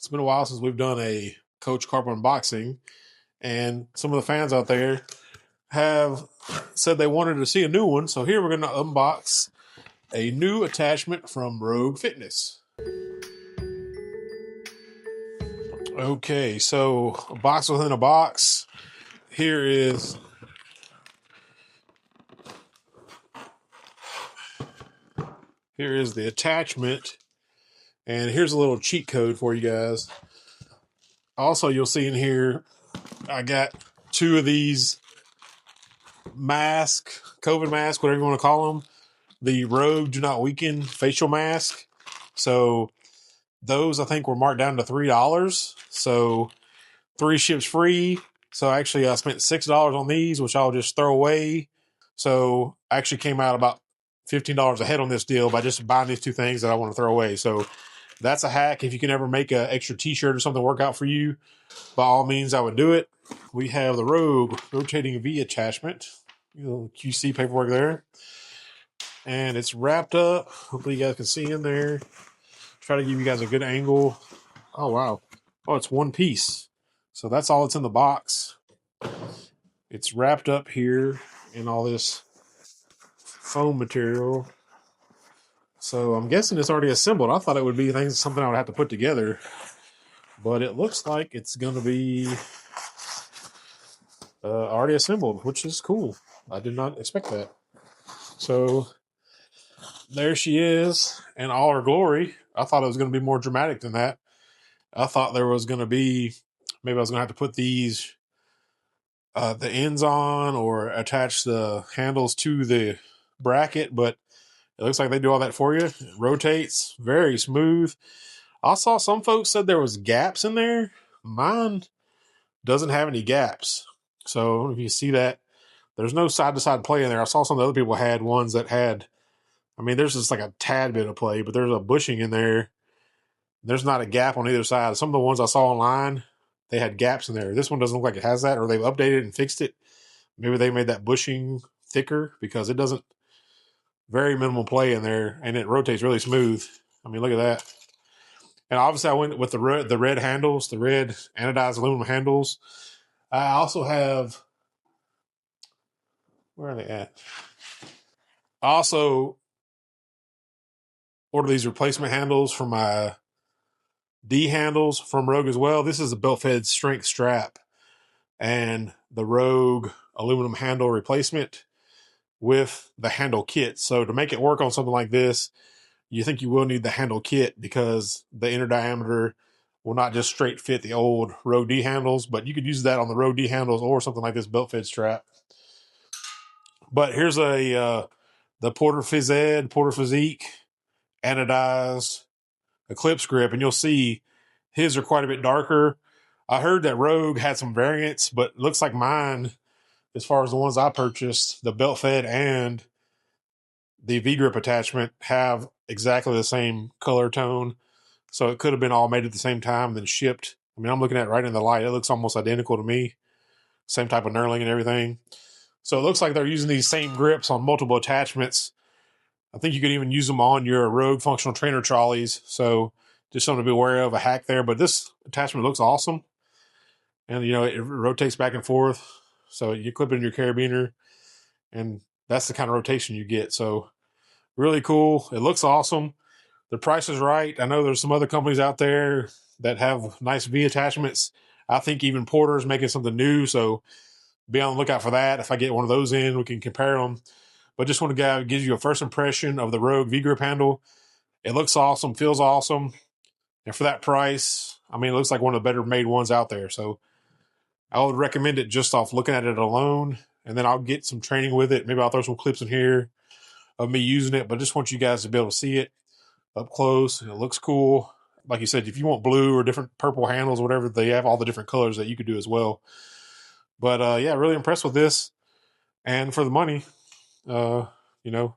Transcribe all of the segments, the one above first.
It's been a while since we've done a Coach Carp unboxing, and some of the fans out there have said they wanted to see a new one. So here we're going to unbox a new attachment from Rogue Fitness. Okay, so a box within a box. Here is the attachment, and here's a little cheat code for you guys. Also, you'll see in here, I got two of these COVID mask, whatever you want to call them, the Rogue Do Not Weaken facial mask. So those I think were marked down to $3. So 3 ships free. So actually I spent $6 on these, which I'll just throw away. So I actually came out about $15 ahead on this deal by just buying these two things that I want to throw away. So that's a hack. If you can ever make an extra t-shirt or something work out for you, by all means, I would do it. We have the Rogue rotating V attachment. Little QC paperwork there. And it's wrapped up. Hopefully you guys can see in there. Try to give you guys a good angle. Oh, wow. Oh, it's one piece. So that's all that's in the box. It's wrapped up here in all this foam material. So I'm guessing it's already assembled. I thought it would be something I would have to put together. But it looks like it's going to be already assembled, which is cool. I did not expect that. So there she is in all her glory. I thought it was going to be more dramatic than that. I thought there was going to be, maybe I was going to have to put these, the ends on or attach the handles to the bracket, but it looks like they do all that for you. It rotates, very smooth. I saw some folks said there was gaps in there. Mine doesn't have any gaps. So if you see that, there's no side-to-side play in there. I saw some of the other people had ones that had, I mean, there's just like a tad bit of play, but there's a bushing in there. There's not a gap on either side. Some of the ones I saw online, they had gaps in there. This one doesn't look like it has that, or they've updated and fixed it. Maybe they made that bushing thicker because it doesn't, very minimal play in there, and it rotates really smooth. I mean, look at that. And obviously I went with the red handles, the red anodized aluminum handles. I also have, where are they at? I also ordered these replacement handles for my D handles from Rogue as well. This is a belt-fed strength strap and the Rogue aluminum handle replacement with the handle kit. So to make it work on something like this, you think you will need the handle kit because the inner diameter will not just straight fit the old Rogue D handles, but you could use that on the Rogue D handles or something like this belt-fed strap. But here's the Porter Physique anodized Eclipse grip, and you'll see his are quite a bit darker. I heard that Rogue had some variants, but it looks like mine, as far as the ones I purchased, the belt-fed and the V-grip attachment have exactly the same color tone. So it could have been all made at the same time and then shipped. I mean, I'm looking at it right in the light. It looks almost identical to me. Same type of knurling and everything. So it looks like they're using these same grips on multiple attachments. I think you could even use them on your Rogue functional trainer trolleys. So just something to be aware of, a hack there. But this attachment looks awesome. And, you know, it rotates back and forth. So you clip it in your carabiner, and that's the kind of rotation you get. So really cool. It looks awesome. The price is right. I know there's some other companies out there that have nice V attachments. I think even Porter's making something new. So be on the lookout for that. If I get one of those in, we can compare them. But just want to give you a first impression of the Rogue V-grip handle. It looks awesome, feels awesome. And for that price, I mean, it looks like one of the better made ones out there. So I would recommend it just off looking at it alone. And then I'll get some training with it. Maybe I'll throw some clips in here of me using it. But I just want you guys to be able to see it up close. It looks cool. Like you said, if you want blue or different purple handles, whatever, they have all the different colors that you could do as well. But yeah, really impressed with this. And for the money, you know,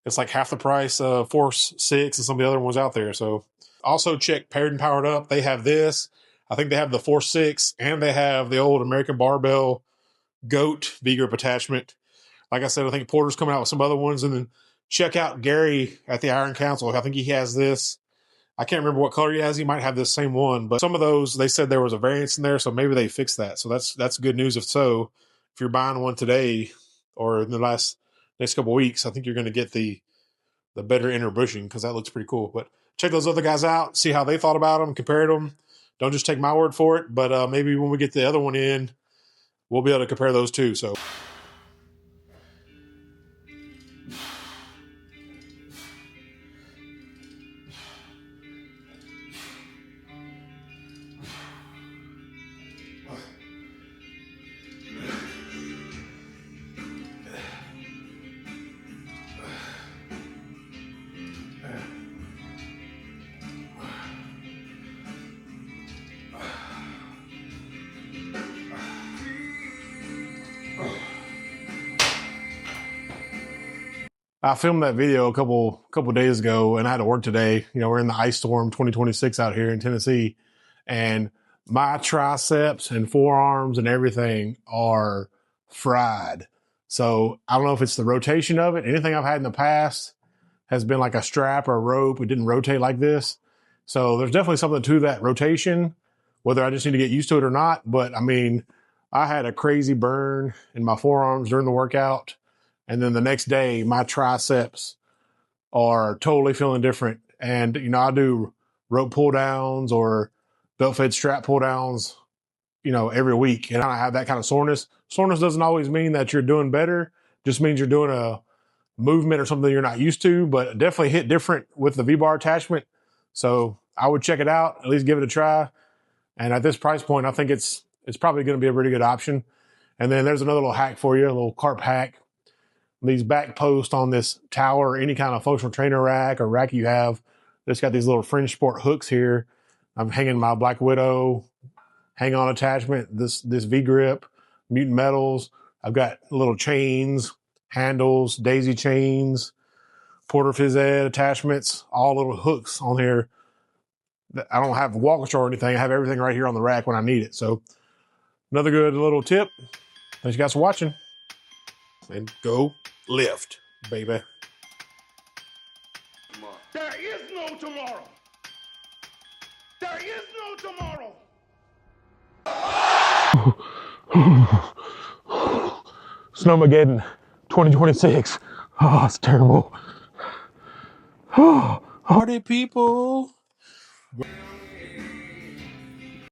it's like half the price of Force 6 and some of the other ones out there. So also check Paired and Powered Up. They have this. I think they have the Force 6 and they have the old American Barbell GOAT V-grip attachment. Like I said, I think Porter's coming out with some other ones. And then check out Gary at the Iron Council. I think he has this. I can't remember what color he has. He might have this same one, but some of those, they said there was a variance in there, so maybe they fixed that. So that's good news. If so, if you're buying one today or in the next couple of weeks, I think you're going to get the better inner bushing because that looks pretty cool. But check those other guys out, see how they thought about them, compared them. Don't just take my word for it, but maybe when we get the other one in, we'll be able to compare those too. So. I filmed that video a couple days ago, and I had to work today. You know, we're in the ice storm 2026 out here in Tennessee, and my triceps and forearms and everything are fried. So I don't know if it's the rotation of it. Anything I've had in the past has been like a strap or a rope. It didn't rotate like this. So there's definitely something to that rotation, whether I just need to get used to it or not. But I mean, I had a crazy burn in my forearms during the workout. And then the next day, my triceps are totally feeling different. And, you know, I do rope pull downs or belt fed strap pull downs, you know, every week. And I have that kind of soreness. Soreness doesn't always mean that you're doing better. Just means you're doing a movement or something you're not used to, but definitely hit different with the V-bar attachment. So I would check it out, at least give it a try. And at this price point, I think it's probably going to be a pretty good option. And then there's another little hack for you, a little carp hack. These back posts on this tower, or any kind of functional trainer rack or rack you have, it's got these little fringe sport hooks here. I'm hanging my Black Widow hang on attachment, this V-grip, Mutant Metals. I've got little chains, handles, daisy chains, Porter Phys Ed attachments, all little hooks on here. I don't have walkers or anything. I have everything right here on the rack when I need it. So another good little tip. Thanks you guys for watching. And go lift, baby. There is no tomorrow. There is no tomorrow. Snowmageddon 2026. Oh, it's terrible. Party people.